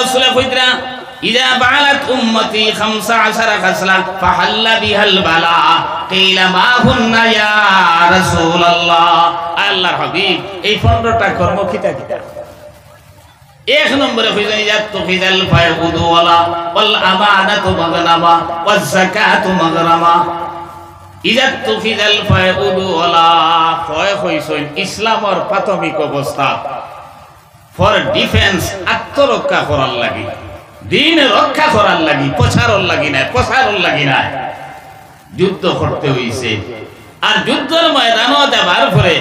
রাসূলে কইতরা ইযা বা'ালাত উম্মতি 15 খাসলা ফাহাল্লা বিহাল বালা কিলা মা হুন্না ইয়া রাসূলুল্লাহ। আল্লাহর হাবিব এই 15টা কর্ম কিতা কিতা? এক নম্বরে কইছেন ইয়াতুফিদাল ফায়ুদু ওয়াল আমানাতু মাগনামা ওয়াজ যাকাতু মাগরামা। ইজাতুফিদাল ফায়ুদু ওয়ালা ফয় কইছেন ইসলামের প্রাথমিক অবস্থা ফর ডিফেন্স, আত্মরক্ষা করার লাগি, দিন রক্ষা করার লাগি, প্রচারর লাগি না যুদ্ধ করতে হইছে। আর যুদ্ধের ময়দানও যাবার পরে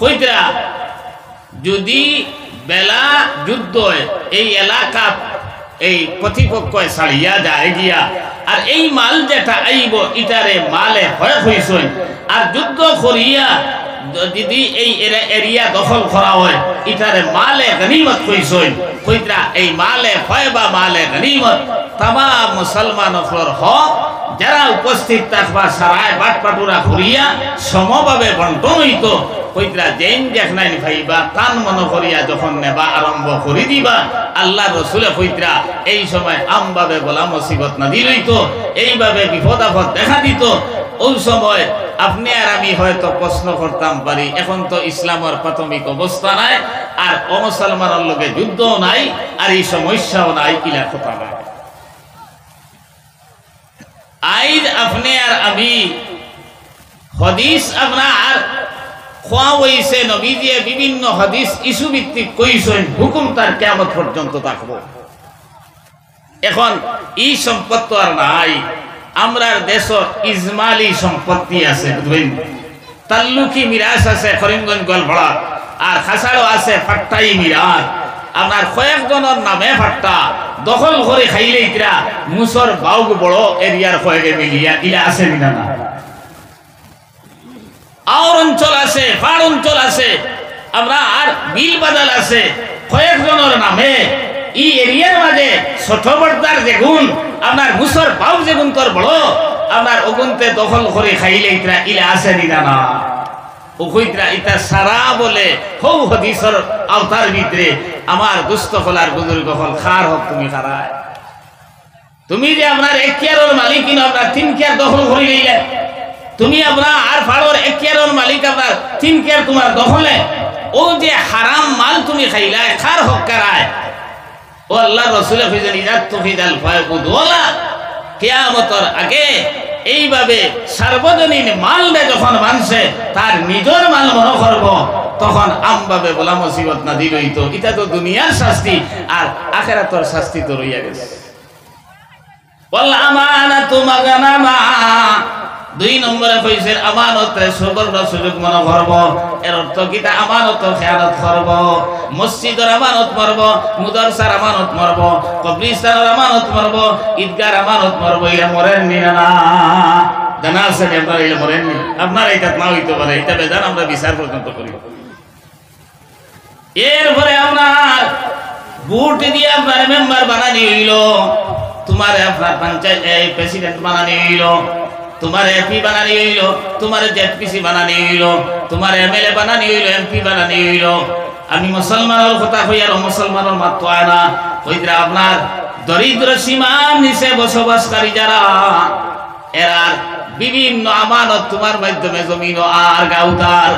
কইতরা যদি বেলা যুদ্ধ এই এলাকা এই প্রতিপক্ষ ছাড়িয়া যায় গিয়া আর এই মাল যেটা আইব ইটারে মালে হয় হইছেন আর যুদ্ধ করিয়া যদি এই এরিয়া দখল করা হয় ইটারে মালে গনিমত কইছেন। কইতরা এই মালে হয় বা মালে গনিমত তাম মুসলমানর হক যারা উপস্থিত থাকবা সারায় বাটপাটুরা করিয়া সমভাবে বন্টন হইত। কইতরা যেন দেখনাই ভাইবা তান মনে করিয়া যখন নেবা আরম্ভ করে দিবা আল্লাহ রসুলে কইতরা এই সময় আমভাবে বলা মুসিবত না দিলই তো এইভাবে বিপদ আপদ দেখা দিত। ওই সময় আপনি আর আমি হয়তো প্রশ্ন করতাম পারি এখন তো ইসলামের প্রাথমিক অবস্থা নাই আর অমুসলমানের লগে যুদ্ধও নাই আর এই সমস্যাও নাই, কিলা কথা নাই। আইজ আপনি আর আমি হাদিস আপনার খোয়া হইছে নবীজিয়ে বিভিন্ন হাদিস ইস্যু ভিত্তিক কইছেন হুকুম তার কিয়ামত পর্যন্ত থাকবো। এখন এই সম্পদ তো আর নাই। আমরার দেশ ইজমালি সম্পত্তি আছে বুঝবেন, তাল্লুকি মিরাস আছে করিমগঞ্জ গোয়ালপাড়া আর খাসাড়ও আছে ফাট্টাই মিরাস। আপনার কয়েকজনের নামে ফাট্টা দখল করে খাইলে ইতরা মুসর বাউগ বড় এরিয়ার কয়েকে মিলিয়া ইলা আছে না না আর অঞ্চল আছে, পাড় অঞ্চল আছে, আমরা আর বিল বাদাল আছে কয়েকজনের নামে ই এরিয়ার মাঝে ছোটবর্দার যেগুন আপনার মুসর বাউগ যেগুন তোর বড় আপনার ওগুনতে দখল করে খাইলে ইতরা ইলা আছে না ওইটা ইটা সারা বলে হৌ হাদিসের আওতার ভিতরে আমার দুস্থ হলার বুজুর্গ হল খার হোক তুমি খারায় তুমি যে আপনার এক কেয়ারের মালিক কিনা আপনার 3 কেয়ার দখল করে গেলে তুমি আপনার আর ফাড়োর 1 কেয়ারের মালিক আপনার 3 কেয়ার তোমার দখলে ও যে হারাম মাল তুমি খাইলা খার হোক কারায় ও আল্লাহ রাসূল কইছেন ইজাতুফিদাল ফায়ুদ ওয়ালা কিয়ামতের আগে এইভাবে সার্বজনীন মালটা যখন মানছে তার নিজের মাল মনে করব তখন আমভাবে বলা মুসিবত না দিলই তো এটা তো দুনিয়ার শাস্তি আর আখিরাতের শাস্তি তো রইয়া গেছে। ওয়াল আমানাতু মাগনামা 2 নম্বরে কইছেন আমানতে সুবর্ণ সুযোগ মনে করব। এর অর্থ কিটা আমানত খেয়ানত করব, মসজিদের আমানত মারব, মুদারসার আমানত মারব, কবরস্থানের আমানত মারব, ঈদগার আমানত মারব। ইয়া মরেন না জানা আছে আপনারা ইলা মরেন নি আপনারা এটা না হইতে পারে এটা বেজান আমরা বিচার পর্যন্ত করি। এরপরে আপনার ভোট দিয়ে আপনার মেম্বার বানানি হইল, তোমার আপনার পঞ্চায়েত প্রেসিডেন্ট বানানি হইল, তোমার এমপি বানানি হইল, তোমার জেডপিসি বানানি হইল, তোমার এমএলএ বানানি হইল, এমপি বানানি হইল। আমি মুসলমানের কথা কই আর মুসলমানের মাত্র হয় না কইরা আপনার দরিদ্র সীমার নিচে বসবাসকারী যারা এরা বিভিন্ন আমানত তোমার মাধ্যমে জমিন আর গাউতার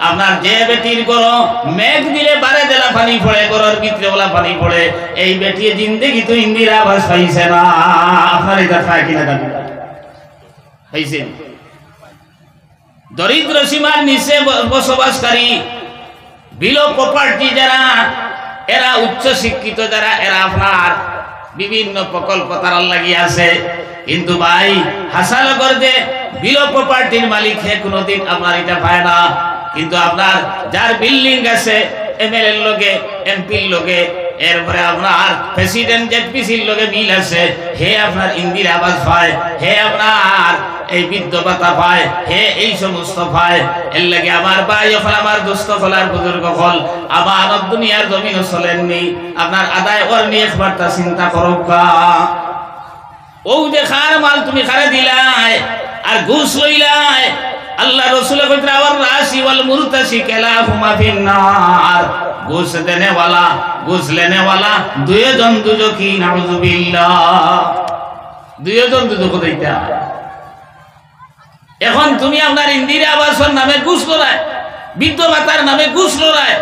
আপনার যে বেটির গরো মেঘ দিলে বারে দেলা পানি পড়ে গরোর ভিতরে ওলা পানি পড়ে এই বেটির জিন্দেগি তো ইন্দিরা আবাস পাইছে না আপনার এটা পায় কিনা জানি পাইছে। দরিদ্র সীমার নিচে বসবাসকারী বিলো প্রপার্টি যারা এরা উচ্চ শিক্ষিত যারা এরা আপনার বিভিন্ন প্রকল্প তারা লাগিয়ে আছে কিন্তু ভাই হাসালগর যে বিলো প্রপার্টির মালিক হে কোনোদিন আপনার এটা পায় না কিন্তু আপনার যার বিল্ডিং আছে এমএলএর লগে এমপির লগে এরপরে আপনার প্রেসিডেন্ট জেডপিসির লগে মিল আছে হে আপনার ইন্দিরা আবাস পায় হে আপনার এই বৃদ্ধ ভাতা পায় হে এই সমস্ত পায় এর লাগে আমার ভাই এখন আমার দুস্থ ফলার বুজুর্গ হল আমার দুনিয়ার জমিন চলেননি আপনার আদায় ওর নিয়ে একবারটা চিন্তা করো ও যে খার মাল তুমি খারে দিলাই আর ঘুষ লইলাই আল্লাহ রাসূল কইতে আওয়ার রাশি ওয়াল মুরতাশি কালাহুমা ফিন্নার ঘুষ দেনে वाला ঘুষ লেনে वाला দুইজন দুজকি নাউযুবিল্লাহ দুইজন দুজক দেইতা এখন তুমি আপনার ইন্দিরা আবাসন নামে ঘুষ লড়ায় বৃদ্ধ ভাতার নামে ঘুষ লড়ায়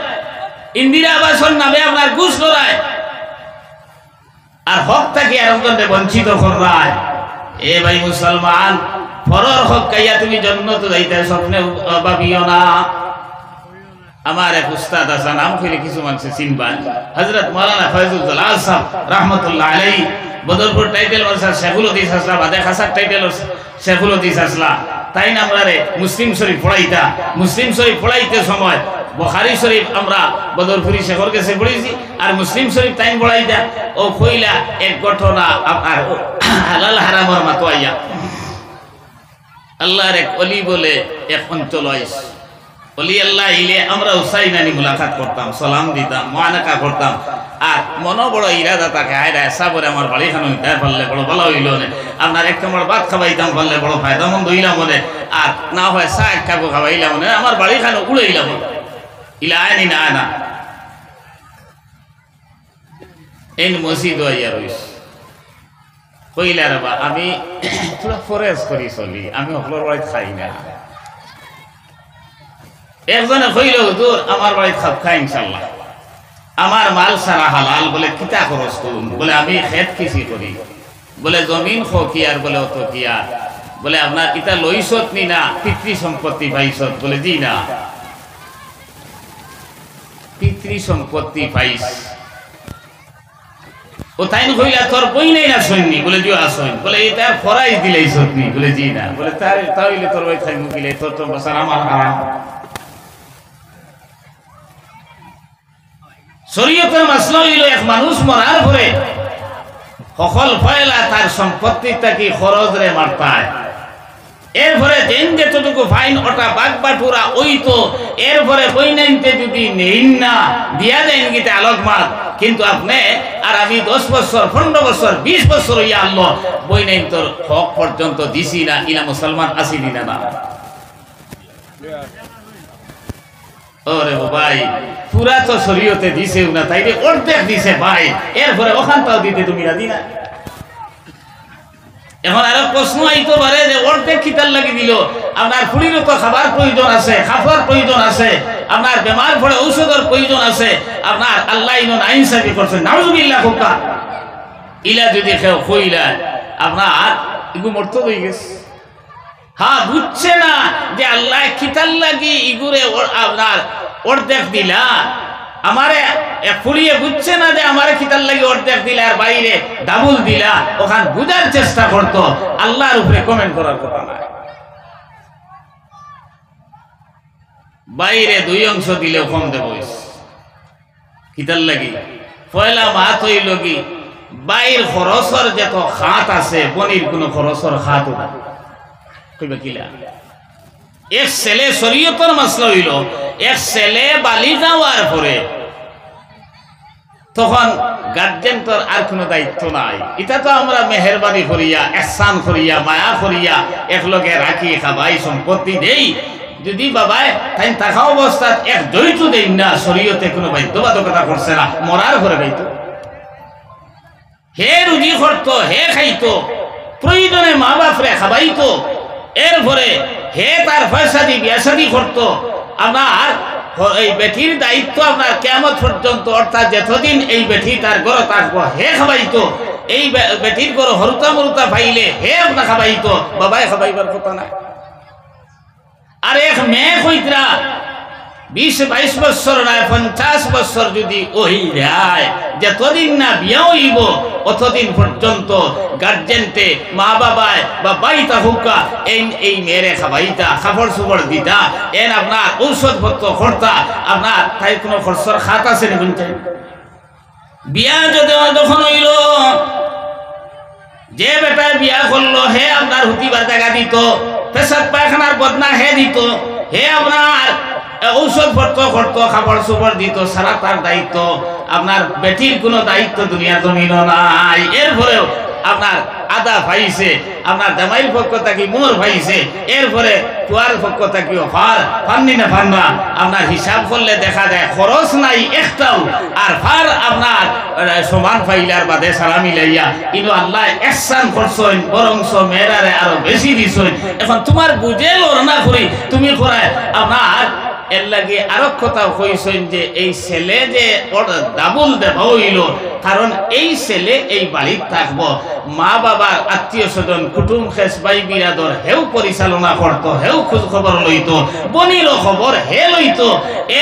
ইন্দিরা আবাসন নামে আপনার ঘুষ লড়ায় আর হক থেকে আরেকজনকে বঞ্চিত করায় এ ভাই মুসলমান ফরর হক কাইয়া তুমি জান্নাতে যাইতে স্বপ্নে ভাবিও না আমার এক উস্তাদ আছে নাম কইলে কিছু মানুষ চিনবান হযরত মাওলানা ফয়জুল জালাল সাহেব রাহমাতুল্লাহ আলাইহি বদরপুর টাইটেল মাসা শেখুল হাদিস আসলা বাদে খাসার টাইটেল শেখুল হাদিস আসলা তাই না আমরারে মুসলিম শরীফ পড়াইতা মুসলিম শরীফ পড়াইতে সময় বুখারী শরীফ আমরা বদরপুরি শেখর কাছে পড়েছি আর মুসলিম শরীফ তাই পড়াইতা ও কইলা এক ঘটনা আপনার হালাল হারামের মাতোয়া আল্লাহর এক ওলি বলে এক অঞ্চল আইস ওলি আল্লাহ ইলে আমরা হুসাইনানি মুলাকাত করতাম সালাম দিতাম মুআনাকা করতাম আর মনো বড় ইরাদা থাকে আয়রা সাবরে আমার বাড়ি খানো তাই বললে বড় ভালো হইল না আপনার এক কামড় ভাত খাওয়াইতাম বললে বড় ফায়দামন্দ হইলাম মনে আর না হয় চা এক কাপ খাওয়াইলাম মনে আমার বাড়ি খানো উড়াইলাম ইলা আইনি না না এন মসজিদ হইয়া রইস কইলা রে বা আমি পুরো ফরেস্ট করি চলি আমি হকলর বাড়ি খাই না একজনে কইল হুজুর আমার বাড়ি খাই ইনশাআল্লাহ আমার মাল সারা হালাল বলে কিতা খরচ করুন বলে আমি খেত কৃষি করি বলে জমিন খকিয়ার বলে অত কিয়া বলে আপনার ইটা লইছত নি না পিতৃ সম্পত্তি পাইছত বলে জি না পিতৃ সম্পত্তি পাইছ ও তাই কইলা তোর বই নাই না সৈনি বলে দিও আসইন বলে এটা ফরাইজ দিলাইছত নি বলে জি না বলে তাইলে তোর বই খাই মুকিলে তোর তো বসার আমার হারাম শরীয়তের মাসলা হইল এক মানুষ মরার পরে সকল ফয়লা তার সম্পত্তিটা কি খরচ রে মারতায় এরপরে যেন যেতটুকু ফাইন ওটা বাগ বাটুরা ওই তো এরপরে বই নাইনতে যদি নেইন না দিয়া দেন গীতে আলোক মাত কিন্তু আপনি আর আমি 10 বছর 15 বছর 20 বছর হইয়া আল্লাহ বই নাইন তোর হক পর্যন্ত দিছি না ইলা মুসলমান আসিনি না না ওরে ভাই পুরা তো শরীয়তে দিছে না তাইলে অর্ধেক দিছে ভাই এরপরে ওখানটাও দিতে তুমি রাজি না এখন আরো প্রশ্ন আইতো পারে যে অর্ধেক কিতার লাগি দিল আপনার ফুলিরও তো খাবার প্রয়োজন আছে খাবার প্রয়োজন আছে আপনার বেমার পড়ে ঔষধের প্রয়োজন আছে আপনার আল্লাহ ইনো নাইনসাফি করছেন নাউজুবিল্লাহ হুকা ইলা যদি কেউ কইলা আপনার ইগু মরতে হয়ে গেছে হ্যাঁ বুঝছে না যে আল্লাহ কিতার লাগি ইগুরে আপনার অর্ধেক দিলা আমারে ফুলিয়ে বুঝছে না যে আমারে কিতার লাগি অর্ধেক দিলা আর বাইরে ডাবল দিলা ওখান বুঝার চেষ্টা করতো আল্লাহর উপরে কমেন্ট করার কথা না বাইরে 2 অংশ দিলেও কম দেব কিতার লাগি পয়লা মাত হইল কি বাইর খরচর যত খাত আছে বনির কোনো খরচর খাত না কইবা কিলা এক ছেলে শরীয়তের মাসলা হইল এক ছেলে বালি যাওয়ার পরে তখন গার্জেন তোর আর কোনো দায়িত্ব নাই এটা তো আমরা মেহেরবানি করিয়া ihsan করিয়া মায়া করিয়া একলগে রাখি খাবাই সম্পত্তি দেই যদি বাবাই তাই থাকা অবস্থাত এক দৈত্য দেই না শরীয়তে কোনো বাধ্যবাধকতা করছে না মরার পরে গাইতো হে রুজি করতো হে খাইতো প্রয়োজনে মা বাপরে খাবাইতো এরপরে হে তার পয়সা দিয়ে বিয়া শাদী করতো আপনার এই বেটির দায়িত্ব আপনার কিয়ামত পর্যন্ত অর্থাৎ যতদিন এই বেটি তার ঘর থাকবো হে খাবাইতো এই বেটির ঘর হরুতা মরুতা পাইলে হে আপনার খাবাইতো বাবাই খাবাইবার কথা না আর এক মেয়ে কইতরা 20-22 বছর না 50 বছর যদি ওই যায় যতদিন না বিয়া হইব অতদিন পর্যন্ত গার্জেনতে মা বাবায় বা বাইতা হুকা এই মেয়েরে খাবাইতা খাবার সুবড় দিতা এন আপনার ঔষধপত্র খরতা আপনার তাই কোনো খরচর খাত আছে নি বলতে বিয়া যদি যখন হইল যে বেটা বিয়া করলো হে আপনার হুতিবার জায়গা দিত পেশাব পায়খানার বদনা হে দিত হে আপনার ঔষধপত্র করতো খাবার সুবর দিত সারা তার দায়িত্ব আপনার বেটির কোনো দায়িত্ব দুনিয়া জমিন নাই এরপরেও আপনার আদা পাইছে, আপনার জামাইয়ের পক্ষ থাকি মোর পাইছে, এরপরে কুয়ার পক্ষ থাকিও ফান্নি না ফান্না, আপনার হিসাব করলে দেখা যায় খরচ নাই একটাও, আর ফার আপনার সমান ফাইলার বাদে সারা মিলাইয়া কিন্তু আল্লাহ এহসান করছেন, বরংস মেয়েরারে আরো বেশি দিছেন। এখন তোমার বুঝে লড়না করি তুমি করায় আপনার এর লাগে আরো কথা কইছেন যে এই ছেলে যে ডাবল দেওয়া হইল, কারণ এই ছেলে এই বাড়ির থাকবো, মা বাবার আত্মীয় স্বজন কুটুম খেস ভাই বিরাদর হেউ পরিচালনা করতো, হেউ খোঁজ খবর লইতো, বনিরও খবর হে লইতো।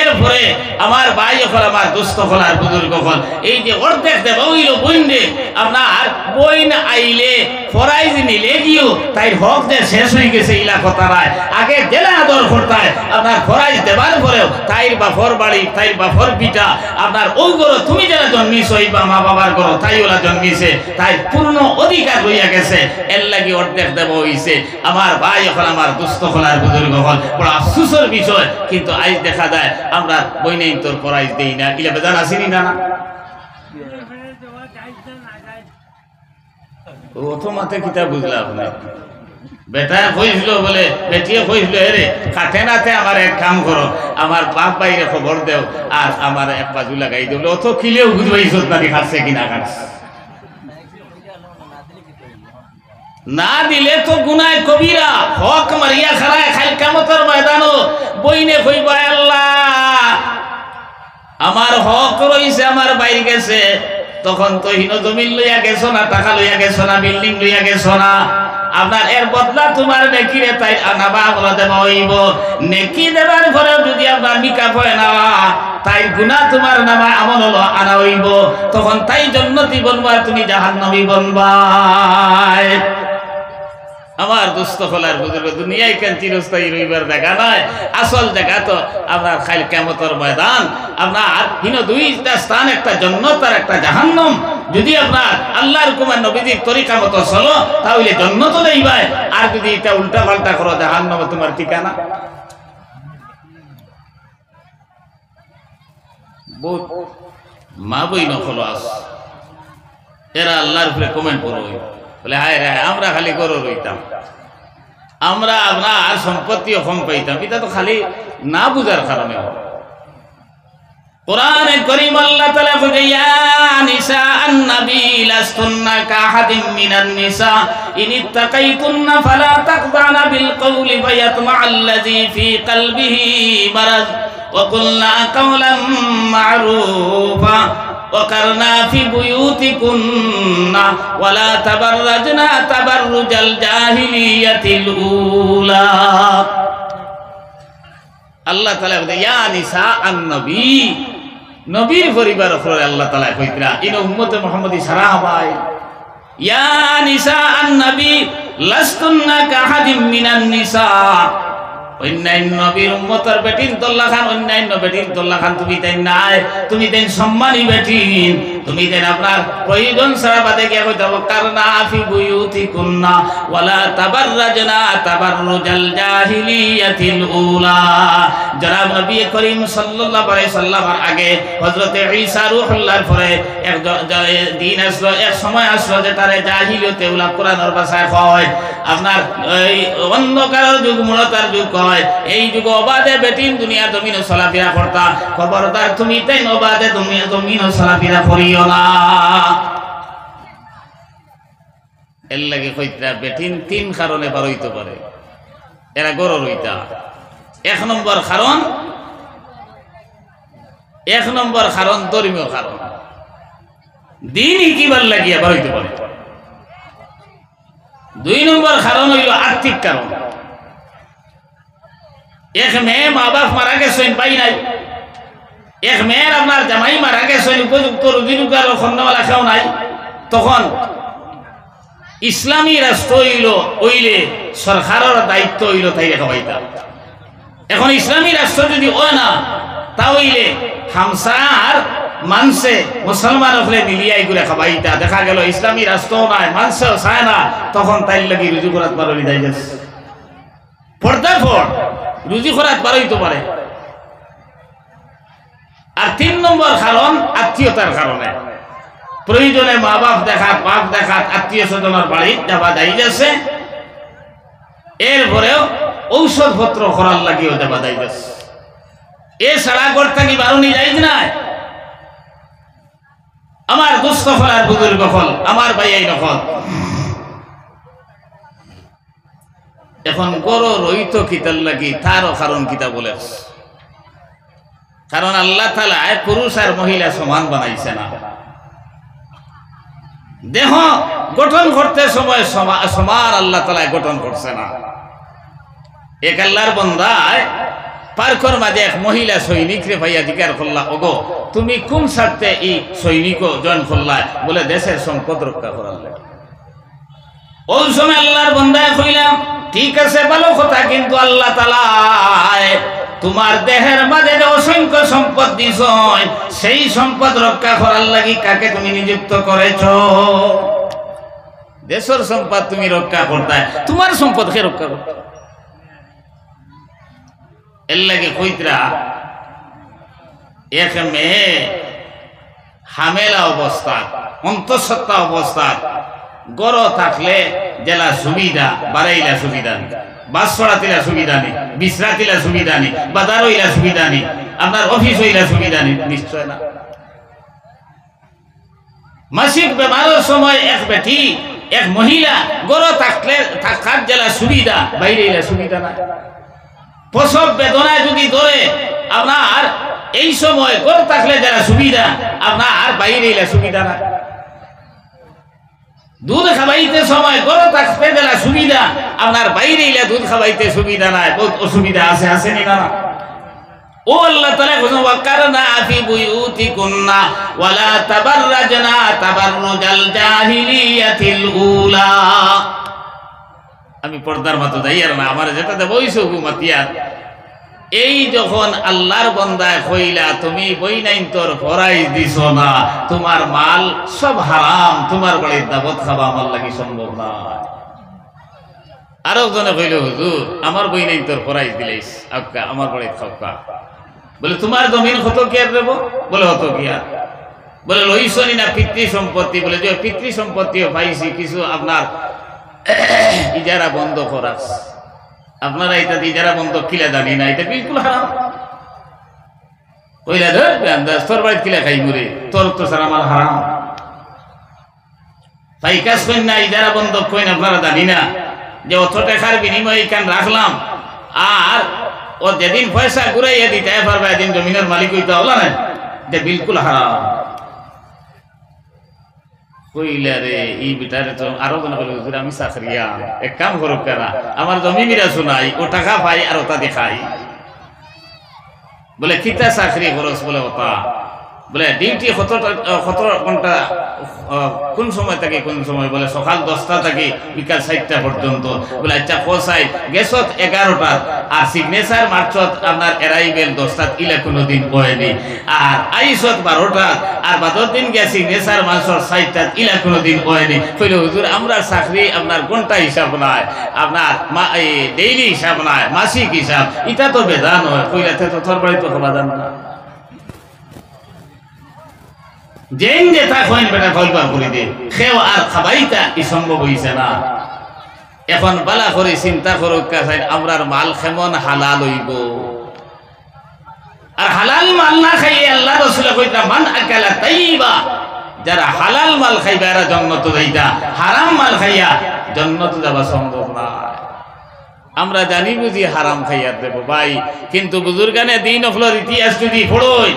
এরপরে আমার ভাই হল, আমার দুস্থ হল আর বুজুর্গ হল, এই যে অর্ধেক দেওয়া হইল বইনে, আপনার বইন আইলে ফরাইজ নিলে গিয়েও তাই হক যে শেষ হয়ে গেছে ইলা কথা রায়, আগে জেলা আদর করতায় আপনার ফরাইজ দেবার পরেও তাইর বাফর বাড়ি, তাইর বাফর পিতা আপনার ওই গরো তুমি যারা জন্মিস বা মা বাবার গরো তাই ওরা জন্মিছে, তাই পূর্ণ অধিকার হইয়া গেছে, এর লাগি অর্ধেক দেব হইছে। আমার ভাই হল, আমার দুস্থ হল আর বুজুর্গ হল, বড় আফসোসের বিষয়। কিন্তু আজ দেখা যায় আমরা বইনেই তোর ফরাইজ দেই না, ইলা বেজান আসিনি না না প্রথমাতে কিতা বুঝলাম না, বেটা কইছিল বলে বেটিয়ে কইছিল এরে কাটে নাতে আমার এক কাম করো, আমার বাপ বাইরে খবর দেও আর আমার এক বাজু লাগাই দেব, অত কিলেও বুঝবাই সত্যানি খাচ্ছে কিনা খাচ্ছে, না দিলে তো গুনায় কবিরা, হক মারিয়া খারায় খাইল কিয়ামতের ময়দানও বইনে কইবা আল্লাহ আমার হক রইছে আমার বাইরে গেছে, তখন তো হিনো জমিন লইয়া গেছো না, টাকা লইয়া গেছো না, বিল্ডিং লইয়া গেছো না, আপনার এর বদলা তোমার নেকিরে তাই আনাবা বলা দেওয়া হইব। নেকি দেবার পরে যদি আপনার মিকাপ হয় না, তাই গুনাহ তোমার নামা আমল হলো আনা হইব, তখন তাই জান্নাতি বনবা, তুমি জাহান্নামী বনবা। আমার দুস্থ হলার বুজুর্গ দুনিয়ায় কেন চিরস্থায়ী রইবার দেখা নয়, আসল জায়গা তো আপনার খাইল কিয়ামতের ময়দান। আপনার হিন দুইটা স্থান, একটা জান্নাত আর একটা জাহান্নাম। যদি আপনার আল্লাহর হুকুমের নবীজির তরিকা মতো চলো তাহলে জান্নাত যাইবাই, আর যদি এটা উল্টা পাল্টা করো জাহান্নামে তোমার ঠিকানা। বহুত মা বই নকলো আস, এরা আল্লাহর উপরে কমেন্ট করো বলে হায় রে আমরা খালি গরু রইতাম, আমরা আপনার সম্পত্তিও কম পাইতাম, এটা তো খালি না বুঝার কারণে। কোরআনে কারীম আল্লাহ তাআলা বলে ইয়া নিসা আন-নবী লাস্তুন্না কাহাদিম মিনান নিসা ইন ইত্তাকাইতুন্না ফালা তাকযানা বিল কওলি ফায়াতমা'আল্লাযী ফী কলবিহি মারাদ ওয়া কুলনা কাওলাম মা'রুফা وقرنا في بيوتكن ولا تبرجنا تبرج الجاهلية الأولى আল্লাহ তাআলা বলে ইয়া নিসা আন-নবী, নবীর পরিবার উপরে আল্লাহ তাআলা কইতরা ইন উম্মতে মুহাম্মদী সারা ভাই, ইয়া নিসা আন-নবী লাস্তুন্না কাহাদিম মিনান নিসা, অন্যান্য নবীর উম্মতের বেটিন তোল্লা খান, অন্যান্য বেটিন তোল্লা খান তুমি তাই নাই, তুমি তাই সম্মানী বেটিন, তুমি দেন আপনার প্রয়োজন ছাড়া বাদে গিয়া কইতে হবে কারনা ফি বুয়ুতিকুন্না ওয়ালা তাবাররাজনা তাবাররুজাল জাহিলিয়াতিল উলা। জনাব নবী করিম সাল্লাল্লাহু আলাইহি সাল্লামের আগে হযরত ঈসা রূহুল্লাহর পরে এক দিন আসলো, এক সময় আসলো যে তারে জাহিলিয়তে উলা কোরআনের ভাষায় কয় আপনার এই অন্ধকারের যুগ মূলতার যুগ কয়, এই যুগ অবাধে বেটিন দুনিয়া জমিন চলাফেরা করতা, খবরদার তুমি তাই অবাধে দুনিয়া জমিন চলাফেরা করিও না। এর লাগে কইতরা বেটিন তিন কারণে বার হইতে পারে, এরা গরু রইতা। এক নম্বর কারণ ধর্মীয় কারণ, দিন ইকিবার লাগিয়া বার হইতে পারে। দুই নম্বর কারণ হইল আর্থিক কারণ, এক মেয়ে মা বাপ মারা গেছেন পাই নাই, এক মেয়ের আপনার জামাই মারা গেছেন উপযুক্ত রুজি রোজগার খন্ডওয়ালা কেউ নাই, তখন ইসলামী রাষ্ট্র হইলে সরকারের দায়িত্ব হইল তাই খাওয়াইতা। এখন ইসলামী রাষ্ট্র যদি হয় না তাহলে হামসার মানছে মুসলমান হলে মিলিয়ে এগুলো খাওয়াইতা। দেখা গেল ইসলামী রাষ্ট্র নাই, মানছেও চায় না, তখন তাই লাগি রুজি করাত পারি যাই গেছে, পর্দা ফর রুজি করাত পারইতে পারে। আর তিন নম্বর কারণ আত্মীয়তার কারণে, প্রয়োজনে মা বাপ দেখাত বাপ দেখাত আত্মীয় স্বজনের বাড়ি যাবা যাই যাচ্ছে, এরপরেও ঔষধ পত্র করার লাগিও যাবা যাই যাচ্ছে। এছাড়া গড়টা কি বারণি যাই নাই। আমার দুস্থ ফল আর বুজুর্গ ফল, আমার ভাই এই নকল। এখন গড় রইত কিতার লাগি তারও কারণ কিতা বলে, কারণ আল্লাহ তাআলা পুরুষ আর মহিলা সমান বানাইছে না। দেহ গঠন করতে সময় সমান আল্লাহ তাআলা গঠন করছে না। এক আল্লাহর বান্দায় পার্কর মাঝে এক মহিলা সৈনিক রে ভাইয়া জিজ্ঞাসা করলা, ওগো তুমি কোন স্বার্থে এই সৈনিক জয়েন করলা? বলে দেশের সম্পদ রক্ষা করার লাগে। ওই সময় আল্লাহর বান্দায় কইলাম, ঠিক আছে ভালো কথা, কিন্তু আল্লাহ তাআলা তোমার দেহের মাঝে যে অসংখ্য সম্পদ দিছ, সেই সম্পদ রক্ষা করার লাগি কাকে তুমি নিযুক্ত করেছ? দেশের সম্পদ তুমি রক্ষা করতে, তোমার সম্পদকে রক্ষা করতে। এর লাগে কইতরা এক মেয়ে হামেলা অবস্থা, অন্তঃসত্ত্বা অবস্থা গড় থাকলে জেলা সুবিধা বাড়াইলা সুবিধা নেই, বাস ছড়াতিলা সুবিধা নেই, বিশ্রাতিলা সুবিধা নেই, বাজার হইলা সুবিধা নেই, আপনার অফিস হইলা সুবিধা নেই, নিশ্চয় না। মাসিক বেমারের সময় এক বেটি এক মহিলা গড় থাকলে থাকার জেলা সুবিধা, বাইরে এলা সুবিধা না। প্রসব বেদনায় যদি ধরে আপনার এই সময় গড় থাকলে যারা সুবিধা, আপনার বাইরে এলা সুবিধা না। দুধ খাবাইতে সময় গড় থাকতে যারা সুবিধা, আপনার বাইরে এলা দুধ খাবাইতে সুবিধা নাই, বহুত অসুবিধা আছে, আসেনি না? ও আল্লাহ তাআলা বলেন, ওয়াকারনা ফি বুয়ুতিকুন্না ওয়ালা তাবাররাজনা তাবাররুজাল জাহিলিয়াতিল উলা। আমি পর্দার মতো যাই আর না, আমার যেটা বইছো হুকুমাতিয়ার। এই যখন আল্লাহর বান্দায় কইলা তুমি বই নাইন তোর ফরাইজ দিছ না, তোমার মাল সব হারাম, তোমার বাড়ির দাবত খাবা আমার লাগি সম্ভব না। আরো জনে কইল, হুজুর আমার বই নাইন তোর ফরাইজ দিলেইস, আক্কা আমার বাড়ির খাওকা। বলে তোমার জমিন কত কি আর দেব? বলে হতো কি আর। বলে লইছনি না পিতৃ সম্পত্তি? বলে যে পিতৃ সম্পত্তিও পাইছি, কিছু আপনার ইজারা বন্ধ করা। আপনারা এটা ইজারা বন্ধ কিলা জানি না, এটা বিলকুল হারাম। কইলা ধর তোর বাড়িতে কিলা খাই মরে, তোর তো স্যার আমার হারাম। তাই কাজ করেন না, ইজারা বন্ধ কইন আপনারা জানি না যে অত টাকার বিনিময়ে কান রাখলাম, আর ও যেদিন পয়সা ঘুরাইয়া দিতে পারবে এদিন জমিনের মালিক হইতে হলো না, যে বিলকুল হারাম। কইলা রে এই বিটারে তো আরো মনে করলো, আমি চাকরিয়া, এক কাম করো কারা, আমার জমি মিরা শোনাই, ও টাকা পাই আর ওটা দেখাই। বলে কিতা চাকরি খরচ? বলে ওটা বলে ডিউটি 17 ঘন্টা, কোন সময় থেকে কোন সময়? বলে সকাল 10টা থেকে বিকাল 4টা পর্যন্ত। বলে আচ্ছা কোসাই গেছত 11টা, আর সিগনেচার মার্চত আপনার এরাইবেল 10টাত, ইলা কোনোদিন হয়নি। আর আইসত 12টা, আর বাদর দিন গিয়া সিগনেচার মার্চত 4টাত, ইলা কোনোদিন হয়নি। কইল হুজুর আমরা চাকরি আপনার ঘন্টা হিসাব নাই, আপনার ডেইলি হিসাব নাই, মাসিক হিসাব, এটা তো বেদান হয়। কইলা তো তোর বাড়ি তো হবা জান না, যেন যে তা কইন বেটা কইবা করে দে, খেও আর খাবাইতা ই সম্ভব হইছে না। এখন বালা করে চিন্তা করুক কাছাই আমরার মাল কেমন হালাল হইব। আর হালাল মাল না খাইয়ে আল্লাহ রাসূল কইতা মান আকালা তাইয়্যিবা, যারা হালাল মাল খাইবা এরা জান্নাত যাইতা, হারাম মাল খাইয়া জান্নাত যাওয়া সম্ভব না। আমরা জানি বুঝি হারাম খাইয়া দেব ভাই, কিন্তু বুজুর্গানে দিন অফলর ইতিহাস যদি পড়ই,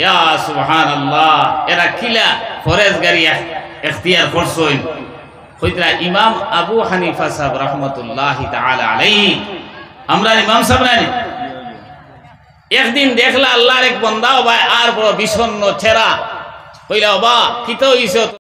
ইয়া সুবহানাল্লাহ, এরা কিলা ফরেজগারি ইখতিয়ার করছেন। কইতরা ইমাম আবু হানিফা সাহেব রাহমাতুল্লাহি তাআলা আলাইহি, আমরা ইমাম সাহেব নাই একদিন দেখলা আল্লাহর এক বান্দা ভাই আর বড় বিষণ্ণ চেহারা, কইলা বাবা কি তো হইছে?